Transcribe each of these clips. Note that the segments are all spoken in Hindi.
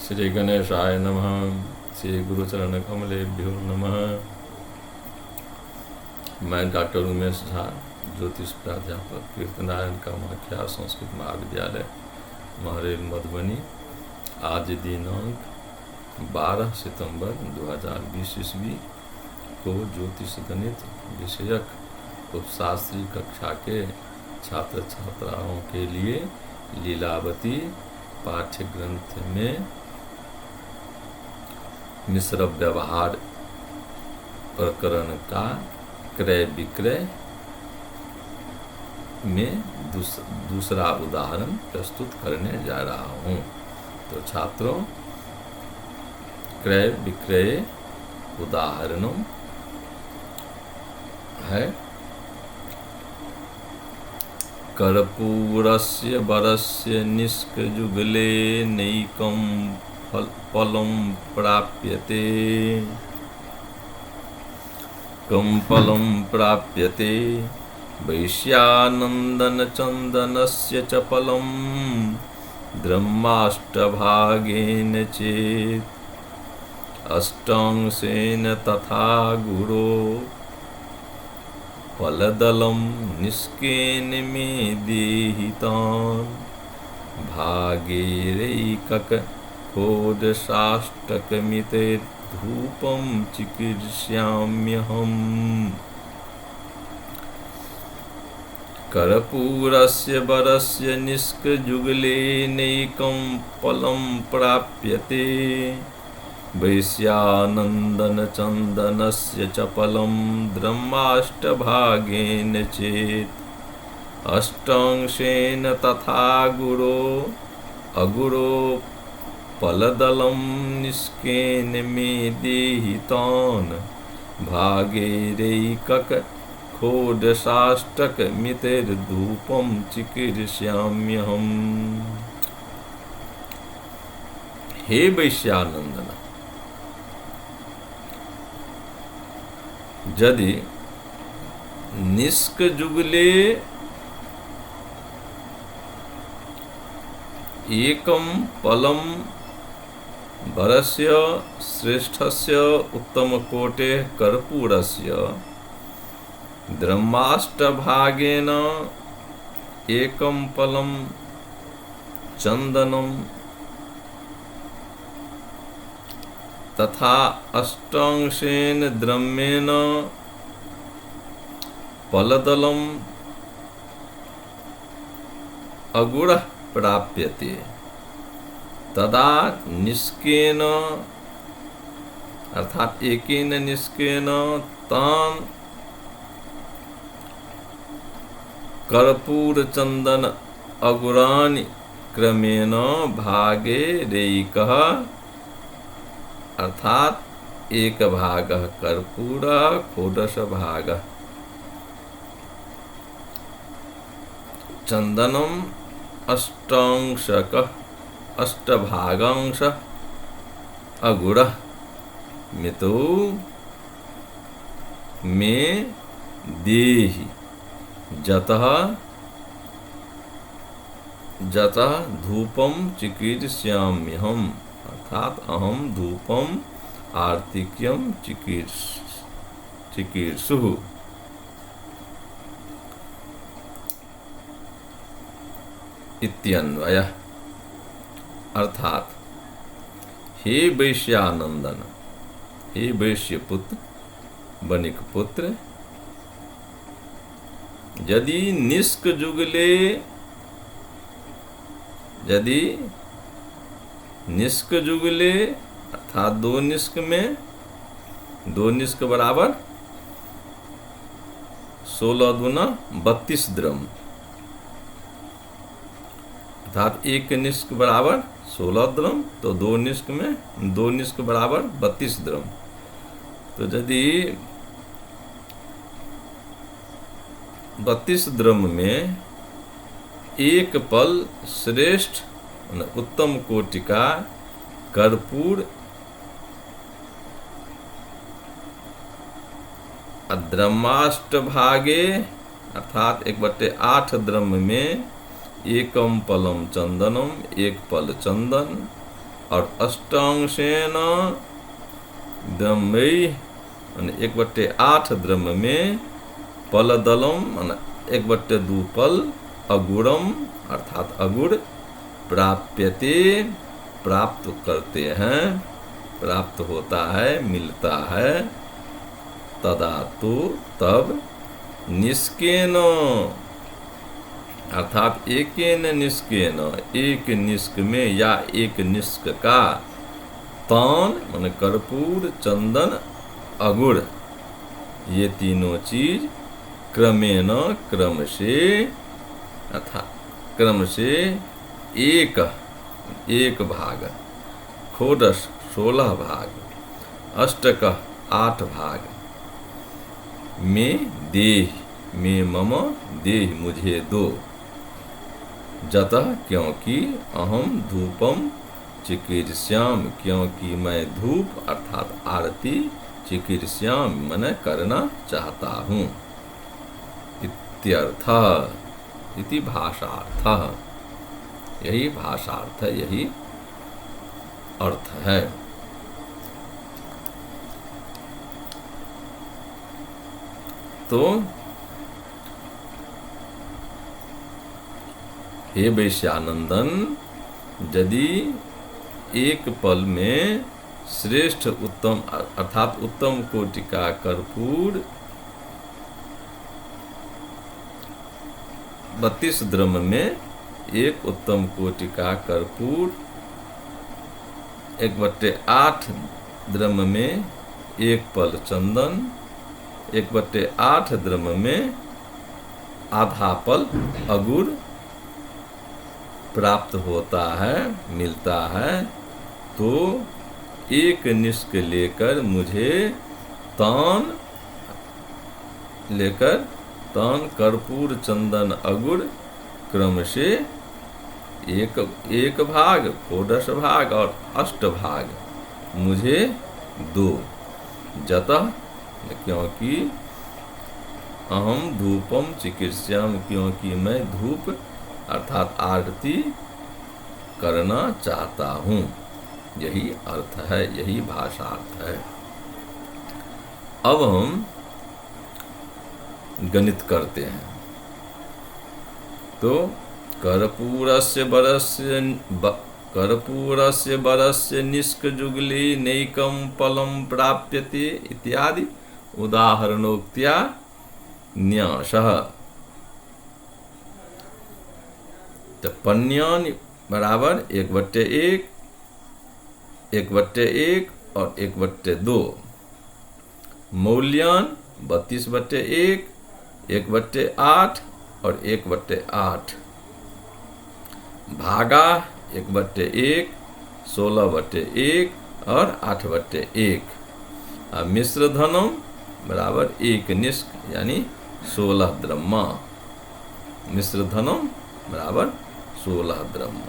श्री गणेशाय नमः। श्री गुरुचरण कमलेभ्यो नमः। मैं डॉक्टर उमेश झा, ज्योतिष प्राध्यापक, कीर्तनारायण कामाख्या संस्कृत महाविद्यालय, महरेल, मधुबनी। आज दिनांक 12 सितंबर 2020 ईस्वी को ज्योतिष गणित विषयक उपशास्त्री कक्षा के छात्र छात्राओं के लिए लीलावती पाठ्य ग्रंथ में मिश्र व्यवहार प्रकरण का क्रय विक्रय में दूसरा उदाहरण प्रस्तुत करने जा रहा हूँ। तो छात्रों, क्रय विक्रय उदाहरणों है कर्पूरस्य वरस्य निष्कजुगले नैकं फलं प्राप्यते। कं फलं प्राप्यते वैश्यानन्दन चन्दनस्य च फलं ब्रह्माष्टभागेन चेत् अष्टांशेन तथा गुरो फलदलं निष्केन मे देहितान् भागैरैकक षोडशाष्टकमिते धूपं चिकीर्ष्याम्यहम्। कर्पूरस्य वरस्य निष्कजुगले नैकं फलं प्राप्यते वैश्यानन्दनचन्दनस्य च फलं ब्रह्माष्टभागेन चेत् अष्टांशेन तथा गुरो अगुरो फलदलं निष्केन मे देहितान् भागैरैकक षोडशाष्टकमितिर्धूपं चिकीर्ष्याम्यहम्। हे वैश्यानंदन, यदि निष्कजुगले एकं फलं वरस्य श्रेष्ठस्य उत्तमकोटेः कर्पूरस्य ब्रह्माष्टभागेन एकं फलं चन्दनं तथा अष्टांशेन द्रव्येण फलदलं अगुणः प्राप्यते, तदा निष्केन अर्थात एकेन निष्केन तान् कर्पूर चंदन अगुरानि क्रमेण भागैरैकः अर्थात एक भागः कर्पूर षोडश भागः चंदनम अष्टांशकः अष्टभागांशः अगुणः मितो मे देहि जतः धूपं चिकीर्ष्याम्यहम् अर्थात अहम धूपम आर्तिक्यम चिकीर्षुः। इत्यन्वयः अर्थात हे वैश्यानंदन, हे वैश्यपुत्र बनिक पुत्र, यदि निष्क जुगले अर्थात दो निष्क में दो निष्क बराबर 16 दूना 32 द्रव्य अर्थात एक निष्क बराबर 16 द्रव्य, तो दो निष्क में दो निष्क बराबर 32 द्रव्य। तो यदि 32 द्रव्य में एक फल श्रेष्ठ उत्तम कोटि का कर्पूर ब्रह्माष्टभागे अर्थात 1/8 द्रव्य में एकम फलम चंदनम एक फल चंदन और अष्टांशेन द्रव्य 1/8 द्रव्य में पलदलम 1/2 पल अगुड़म अर्थात अगुड़ प्राप्यते प्राप्त करते हैं, प्राप्त होता है, मिलता है। तदा तो तब निष्केन अर्थात एकेन निष्केन एक निष्क में या एक निष्क का तान कर्पूर चंदन अगुड़ ये तीनों चीज क्रमेण क्रम से अर्थात क्रम से एक भाग, षोडश 16 भाग, अष्टक 8 भाग में देह में मम देह मुझे दो। जतः क्योंकि अहम धूपम चिकीर्ष्याम क्योंकि मैं धूप अर्थात आरती चिकीर्ष्याम मैंने करना चाहता हूँ। इत्यर्थ इति भाषार्थ यही भाषार्थ यही अर्थ है। तो हे वैश्यानंदन यदि एक पल में श्रेष्ठ उत्तम अर्थात उत्तम कोटि का कर्पूर 32 द्रव्य में एक उत्तम कोटि का कर्पूर 1/8 द्रव्य में एक पल चंदन 1/8 द्रव्य में आधा पल अगुड़ प्राप्त होता है, मिलता है। तो एक निष्क लेकर मुझे तान कर्पूर चंदन अगुड़ क्रम से एक भाग, षोडश भाग और अष्ट भाग मुझे दो। जतः क्योंकि अहम धूपम चिकीर्ष्याम क्योंकि मैं धूप अर्थात आरती करना चाहता हूँ। यही अर्थ है, यही भाषार्थ है। अब हम गणित करते हैं। तो कर्पूरस्य बरस्य निष्कजुगले नैकं फलं प्राप्यते इत्यादि उदाहरणोक्त्या न्यासः। तो पन्यान बराबर 1/1, 1/1 और 1/2। मौल्यान 32/1, 1/8 और 1/8। भागा 1/1, 16/1 और 8/1। और मिश्र धनम बराबर 1 निष्क यानी 16 द्रव्य। मिश्र धनम बराबर 16 द्रव्य।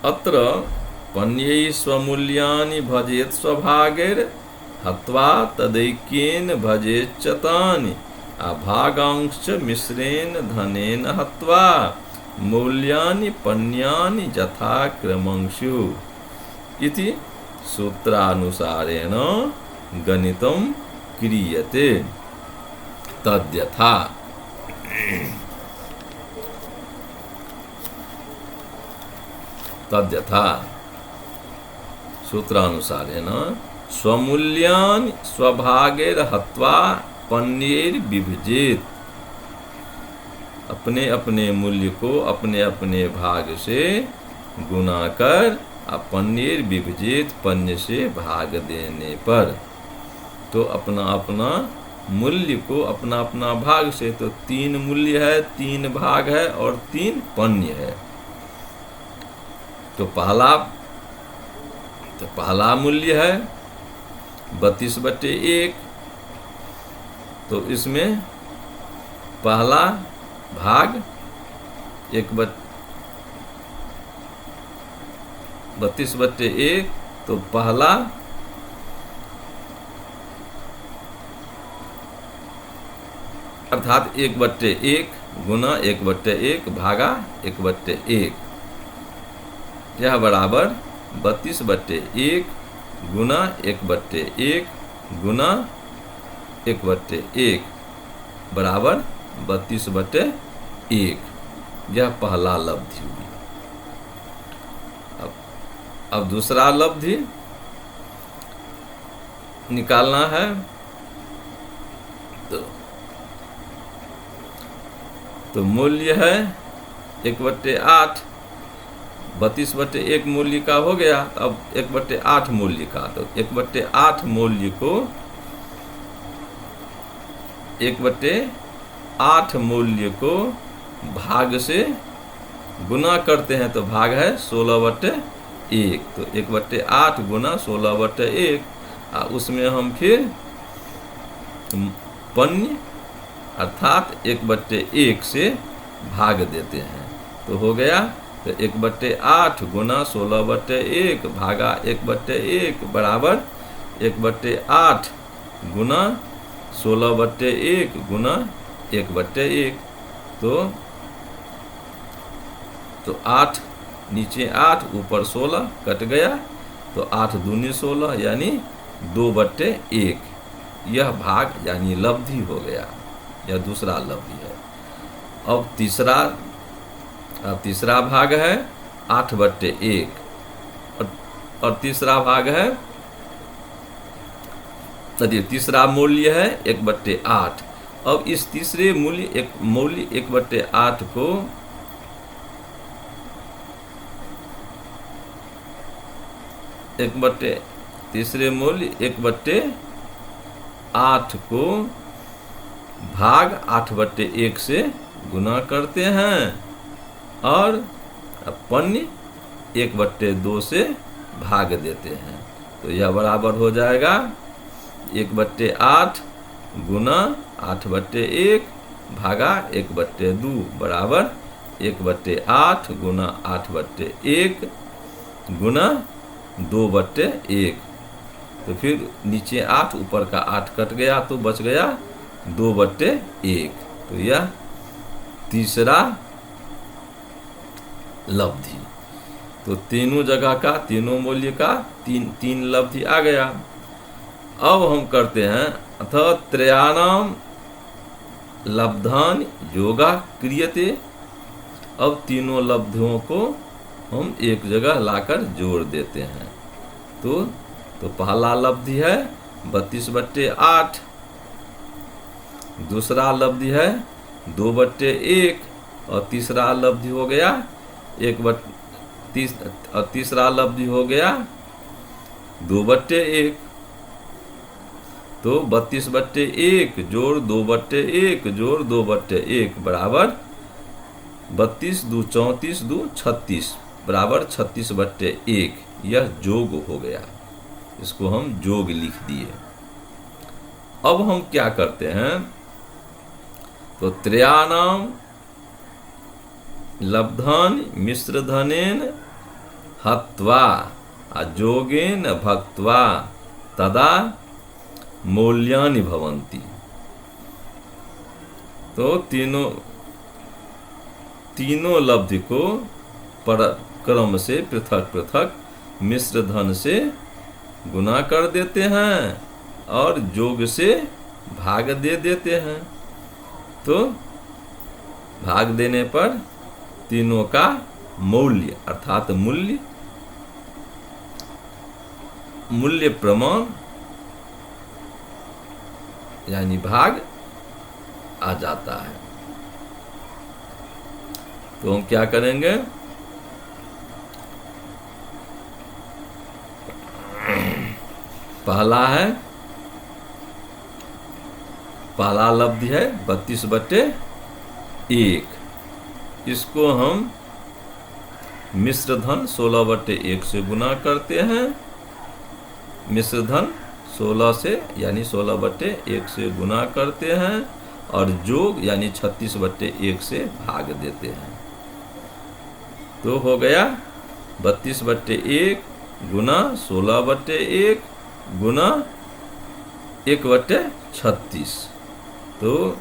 अत्र पन्यै स्वमूल्यानि भजेत स्वभागैर हत्वा तदैक्येन भजेच्च तानि अभागांश्च मिश्रेण धनेन हत्वा मूल्यानि पन्यानि यथा क्रमंशु इति सूत्रानुसारेण गणितं क्रियते। तद्यथा सूत्रानुसारेण स्वमूल्यानि स्वभागैर हत्वा पन्यैर विभजेत। अपने अपने मूल्य को अपने अपने भाग से गुना कर पन्यैर विभजेत पन्य से भाग देने पर। तो अपना अपना मूल्य को अपना अपना भाग से, तो 3 मूल्य है, 3 भाग है और 3 पन्य है। तो पहला मूल्य है 32/1। तो इसमें पहला भाग 32/1। तो पहला अर्थात 1/1 गुना 1/1 भागा 1/1। यह बराबर 32/1 गुना 1/1 गुना 1/1 बराबर 32/1। यह पहला लब्धि हुई। अब दूसरा लब्धि निकालना है। तो मूल्य है 1/8, 32/1 मूल्य का हो गया। अब 1/8 मूल्य का, तो 1/8 मूल्य को 1/8 मूल्य को भाग से गुना करते हैं, तो भाग है 16/1। तो 1/8 गुना 16/1, उसमें हम फिर पन्य अर्थात 1/1 से भाग देते हैं। तो हो गया, तो 1/8 गुना 16/1 भागा 1/1 बराबर 1/8 गुना 16/1 गुना 1/1। तो 8 नीचे 8 ऊपर 16 कट गया, तो 8 दूनी 16 यानी 2/1। यह भाग यानी लब्धि हो गया। यह दूसरा लब्धि है। अब तीसरा भाग है 8/1 और तीसरा भाग है, तीसरा मूल्य है 1/8। अब इस तीसरे मूल्य 1/8 को तीसरे मूल्य 1/8 को भाग 8/1 से गुना करते हैं और पन्य 1/2 से भाग देते हैं। तो यह बराबर हो जाएगा 1/8 गुना 8/1 भागा 1/2 बराबर 1/8 गुना 8/1 गुना 2/1। तो फिर नीचे 8 ऊपर का 8 कट गया, तो बच गया 2/1। तो यह तीसरा लब्धि। तो तीनों जगह का, तीनों मूल्य का तीन लब्धि आ गया। अब हम करते हैं अथ त्रयाणाम लब्धान योगा क्रियते। अब तीनों लब्धियों को हम एक जगह लाकर जोड़ देते हैं। तो पहला लब्धि है 32/8, दूसरा लब्धि है 2/1 और तीसरा लब्धि हो गया तीसरा लब्धि हो गया 2/1। तो 32/1 जोड़ 2/1 जोड़ 2/1 बराबर 32 2 34 2 36 बराबर 36/1। यह जोग हो गया। इसको हम जोग लिख दिए। अब हम क्या करते हैं, तो त्रयाणाम लब्धान मिश्रधनेन हत्वा अजोगेन भक्त्वा तदा मूल्यानि भवन्ति। तो तीनों लब्धि को क्रम से पृथक पृथक मिश्र धन से गुना कर देते हैं और जोग से भाग दे देते हैं। तो भाग देने पर तीनों का मूल्य अर्थात मूल्य प्रमाण यानी भाग आ जाता है। तो हम क्या करेंगे, पहला लब्धि है 32/1। इसको हम मिश्र धन 16/1 से गुना करते हैं। मिश्र धन 16 से यानी 16/1 से गुना करते हैं और जोग यानी 36/1 से भाग देते हैं। तो हो गया 32/1 गुना 16/1 गुना 1/36। तो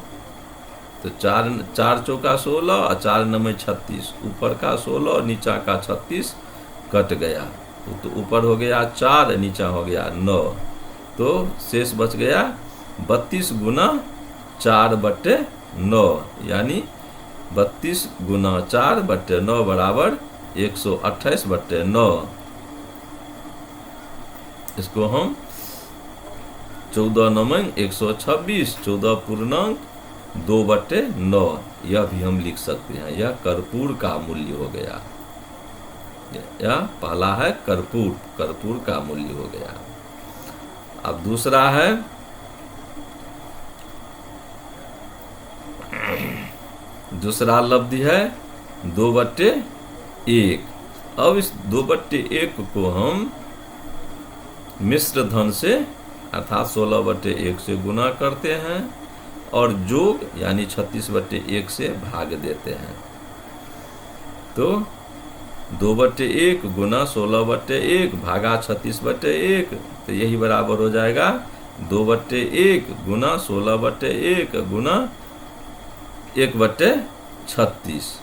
4 चौका 16 और 4 9 36, ऊपर का 16 और नीचा का 36, कट गया, तो ऊपर हो गया 4, नीचा हो गया 9, तो शेष बच गया 32 गुना 4/9, यानी 32 गुना 4/9 बराबर 128/9। इसको हम 14 नमंग 126, 14 पूर्णांक 2/9, यह भी हम लिख सकते हैं। यह कर्पूर का मूल्य हो गया। यह पहला है कर्पूर, कर्पूर का मूल्य हो गया। अब दूसरा है दूसरा लब्धि है 2/1। अब इस 2/1 को हम मिश्र धन से अर्थात 16/1 से गुना करते हैं और जोग यानी 36/1 से भाग देते हैं। तो 2/1 गुना 16/1 भागा 36/1, तो यही बराबर हो जाएगा 2/1 गुना 16/1 गुना 1/36।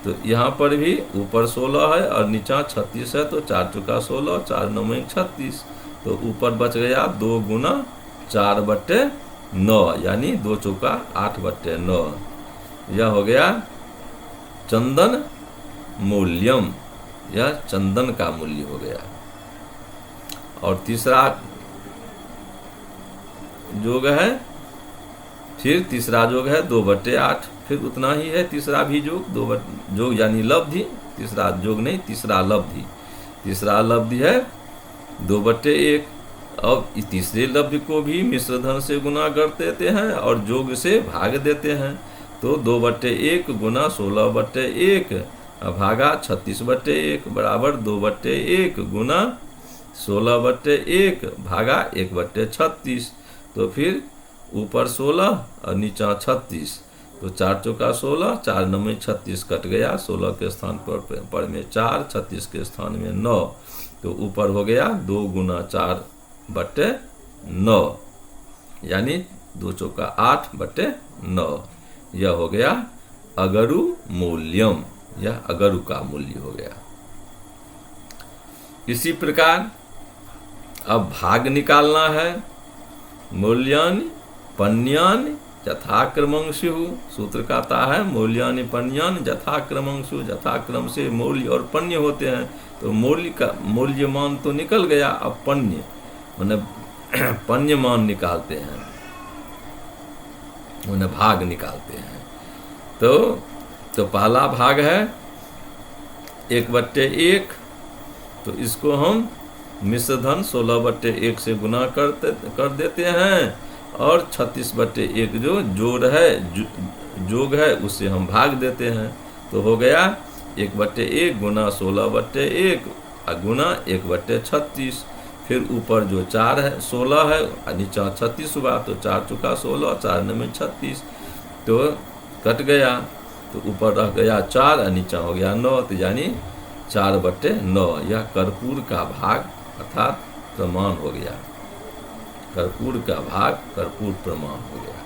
तो यहाँ पर भी ऊपर 16 है और नीचा 36 है, तो 4 चौका 16, 4 9 36, तो ऊपर बच गया 2 गुना 4/9, यानी 2 चौका 8/9। यह हो गया चंदन मूल्यम, यह चंदन का मूल्य हो गया। और तीसरा जोग है, फिर तीसरा जोग है 2/8, फिर उतना ही है तीसरा भी जोग, जोग यानी लब्धि, तीसरा जोग नहीं, तीसरा लब्धि। तीसरा लब्धि है 2/1। अब इस तीसरे लब्धि को भी मिश्र धन से गुना कर देते हैं और जोग से भाग देते हैं। तो 2/1 गुना 16/1 भागा 36/1 बराबर 2/1 गुना 16/1 भागा 1/36। तो फिर ऊपर 16 और नीचा 36, तो 4 चौका 16, 4 9 36 कट गया, 16 के स्थान पर में 4, 36 के स्थान में 9, तो ऊपर हो गया 2 गुना 4/9, यानी 2 चौका 8/9। यह हो गया अगरु मूल्यम, यह अगरु का मूल्य हो गया। इसी प्रकार अब भाग निकालना है। मूल्यानि पन्यानि यथाक्रमं स्युः, सूत्र कहता है मूल्यानि पन्यानि यथाक्रमं स्युः, यथाक्रम से मूल्य और पन्य होते हैं। तो मूल्य का मूल्य मान तो निकल गया, अब पन्य माने पन्य मान निकालते हैं, उन्हें भाग निकालते हैं। तो पहला भाग है 1/1, तो इसको हम मिश्र धन 16/1 से गुना कर देते हैं और 36/1 जो जोग है उससे हम भाग देते हैं। तो हो गया 1/1 गुना 16/1 गुना 1/36। फिर ऊपर जो 4 है 16 है और नीचा 36 हुआ, तो 4 चौका 16, 4 9 36, तो कट गया, तो ऊपर रह गया 4 और नीचा हो गया 9, तो यानी 4/9। यह कर्पूर का भाग अर्थात प्रमाण हो गया। कर्पूर का भाग कर्पूर प्रमाण हो गया।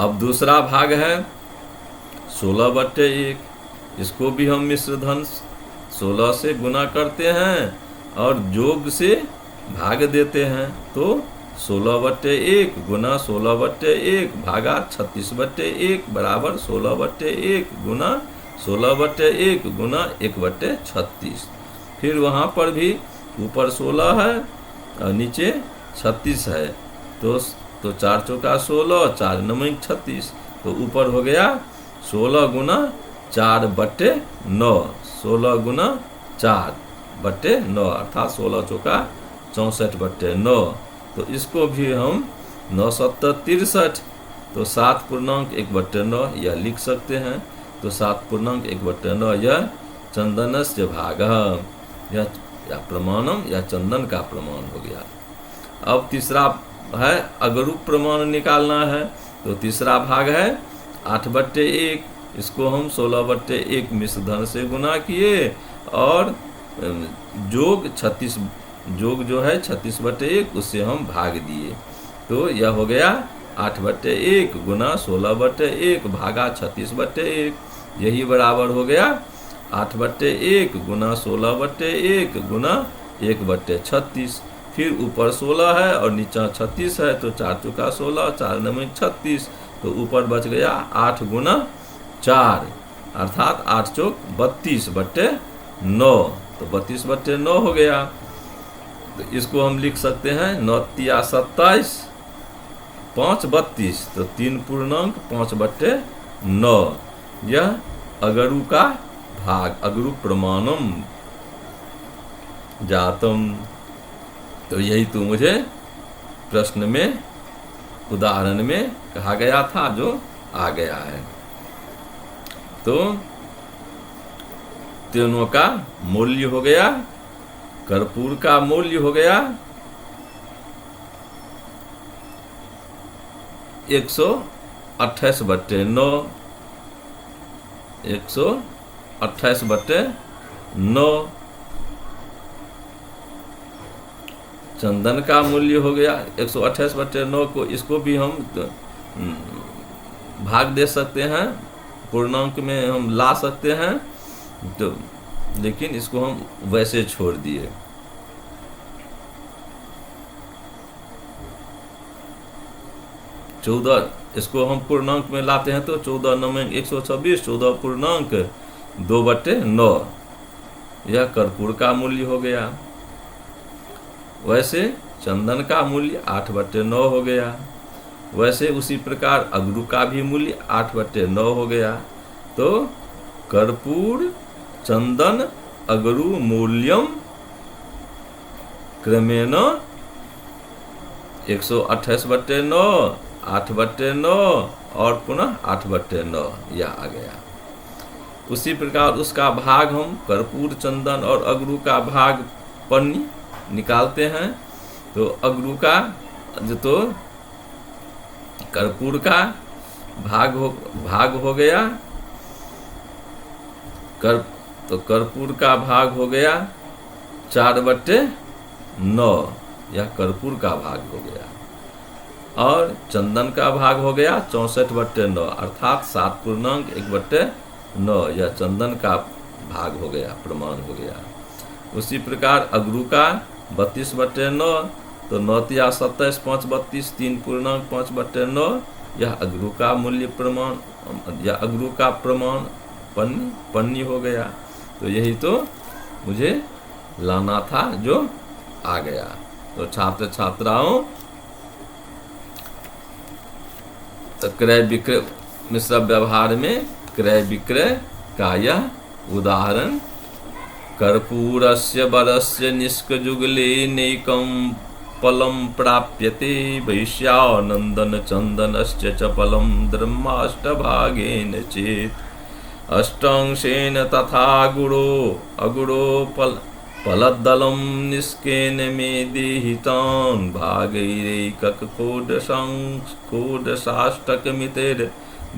अब दूसरा भाग है 16/1, इसको भी हम मिश्र धन 16 से गुना करते हैं और जोग से भाग देते हैं। तो 16/1 गुना 16/1 भागा 36/1 बराबर 16/1 गुना 16/1 गुना 1/36। फिर वहाँ पर भी ऊपर 16 है और नीचे 36 है, तो 4 चौका 16, 4 9 36, तो ऊपर हो गया 16 गुना 4/9, 16 गुना 4/9 अर्थात 16 चौका 64/9। तो इसको भी हम 9 7 63, तो 7 पूर्णांक 1/9 यह लिख सकते हैं। तो 7 पूर्णांक 1/9 यह चंदनस्य भागः, यह प्रमाणम या चंदन का प्रमाण हो गया। अब तीसरा है अगरूप प्रमाण निकालना है। तो तीसरा भाग है 8/1, इसको हम 16/1 मिश्र धन से गुना किए और जोग 36 जोग जो है 36/1 उससे हम भाग दिए। तो यह हो गया 8/1 गुना 16/1 भागा 36/1, यही बराबर हो गया 8/1 गुना 16/1 गुना 1/36। फिर ऊपर 16 है और नीचा 36 है, तो 4 चौका 16, 4 नंबर 36, तो ऊपर बच गया 8 गुना 4, अर्थात 8 चौक 32/9, तो 32/9 हो गया। तो इसको हम लिख सकते हैं 9 तिया 27, 5 32, तो 3 पूर्णांक 5/9। यह अगरु का भाग, अगरु प्रमाणम जातम। तो यही तो मुझे प्रश्न में, उदाहरण में कहा गया था, जो आ गया है। तो तीनों का मूल्य हो गया, कर्पूर का मूल्य हो गया 128/9, 128/9। चंदन का मूल्य हो गया 128/9 को, इसको भी हम भाग दे सकते हैं, पूर्णांक में हम ला सकते हैं, तो लेकिन इसको हम वैसे छोड़ दिए। इसको हम पूर्णांक में लाते हैं तो 14 9 126, 14 पूर्णांक 2/9, यह कर्पूर का मूल्य हो गया। वैसे चंदन का मूल्य 8/9 हो गया। वैसे उसी प्रकार अगरू का भी मूल्य 8/9 हो गया। तो कर्पूर चंदन अगरू मूल्यम क्रमेण 128/9, 8/9 और पुनः 8/9, यह आ गया। उसी प्रकार उसका भाग हम कर्पूर चंदन और अगरू का भाग पन्नी निकालते हैं। तो अगरू का तो कर्पूर का भाग हो गया, तो कर्पूर का भाग हो गया 4/9, यह कर्पूर का भाग हो गया। और चंदन का भाग हो गया 64/9, अर्थात 7 पूर्णांक 1/9, यह चंदन का भाग हो गया, प्रमाण हो गया। उसी प्रकार अगरू का 32/9, तो 9 तिया 27, 5 32, 3 पूर्णांक 5/9, यह अगरू का मूल्य प्रमाण, या अगरू का प्रमाण पन्नी हो गया। तो यही तो मुझे लाना था, जो आ गया। तो छात्र छात्राओं, तो क्रय विक्रय मिश्र व्यवहार में क्रय विक्रय का यह उदाहरण, कर्पूरस्य वरस्य निष्कजुगले नैकं फलं प्राप्यते, वैश्यानंदन चंदनस्य च फलं ब्रह्माष्टभागेन चेत्, अष्टांशेन तथा अगुरो फलदलं निष्केन मे देहितान्, भागैरैकक कोडशाष्टकमितेर्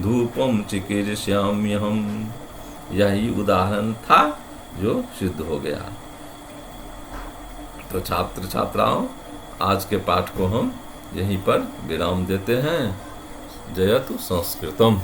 धूपम चिकीर्ष्याम्यहम्। यही उदाहरण था जो सिद्ध हो गया। तो छात्र छात्राओं, आज के पाठ को हम यहीं पर विराम देते हैं। जयतु संस्कृतम।